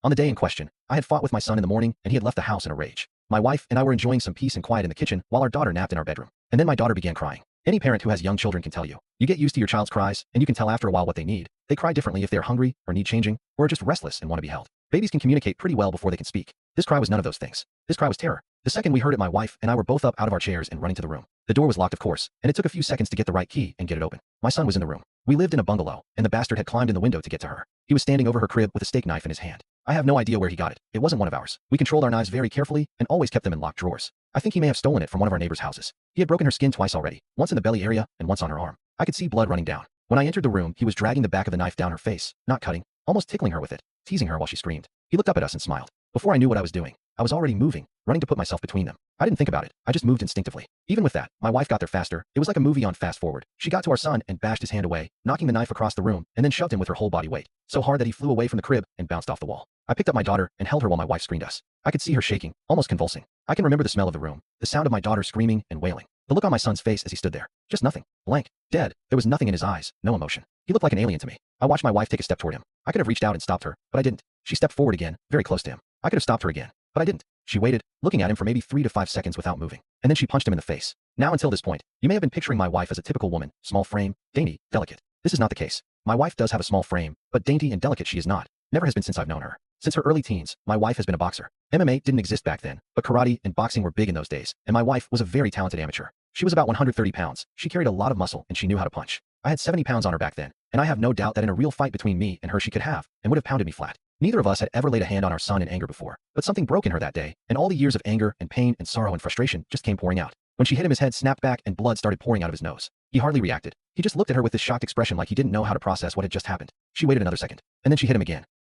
On the day in question, I had fought with my son in the morning and he had left the house in a rage. My wife and I were enjoying some peace and quiet in the kitchen while our daughter napped in our bedroom. And then my daughter began crying. Any parent who has young children can tell you. You get used to your child's cries, and you can tell after a while what they need. They cry differently if they are hungry, or need changing, or are just restless and want to be held. Babies can communicate pretty well before they can speak. This cry was none of those things. This cry was terror. The second we heard it, my wife and I were both up out of our chairs and running to the room. The door was locked, of course, and it took a few seconds to get the right key and get it open. My son was in the room. We lived in a bungalow, and the bastard had climbed in the window to get to her. He was standing over her crib with a steak knife in his hand. I have no idea where he got it. It wasn't one of ours. We controlled our knives very carefully and always kept them in locked drawers. I think he may have stolen it from one of our neighbors' houses. He had broken her skin twice already, once in the belly area and once on her arm. I could see blood running down. When I entered the room, he was dragging the back of the knife down her face, not cutting, almost tickling her with it, teasing her while she screamed. He looked up at us and smiled. Before I knew what I was doing, I was already moving, running to put myself between them. I didn't think about it. I just moved instinctively. Even with that, my wife got there faster. It was like a movie on fast forward. She got to our son and bashed his hand away, knocking the knife across the room, and then shoved him with her whole body weight, so hard that he flew away from the crib and bounced off the wall. I picked up my daughter and held her while my wife screamed us. I could see her shaking, almost convulsing. I can remember the smell of the room, the sound of my daughter screaming and wailing. The look on my son's face as he stood there. Just nothing. Blank. Dead. There was nothing in his eyes, no emotion. He looked like an alien to me. I watched my wife take a step toward him. I could have reached out and stopped her, but I didn't. She stepped forward again, very close to him. I could have stopped her again, but I didn't. She waited, looking at him for maybe 3 to 5 seconds without moving, and then she punched him in the face. Now until this point, you may have been picturing my wife as a typical woman, small frame, dainty, delicate. This is not the case. My wife does have a small frame, but dainty and delicate she is not. Never has been since I've known her. Since her early teens, my wife has been a boxer. MMA didn't exist back then, but karate and boxing were big in those days, and my wife was a very talented amateur. She was about 130 pounds. She carried a lot of muscle, and she knew how to punch. I had 70 pounds on her back then, and I have no doubt that in a real fight between me and her she could have, and would have pounded me flat. Neither of us had ever laid a hand on our son in anger before, but something broke in her that day, and all the years of anger and pain and sorrow and frustration just came pouring out. When she hit him, his head snapped back and blood started pouring out of his nose. He hardly reacted. He just looked at her with this shocked expression like he didn't know how to process what had just happened. She waited another second, and then she hit him again.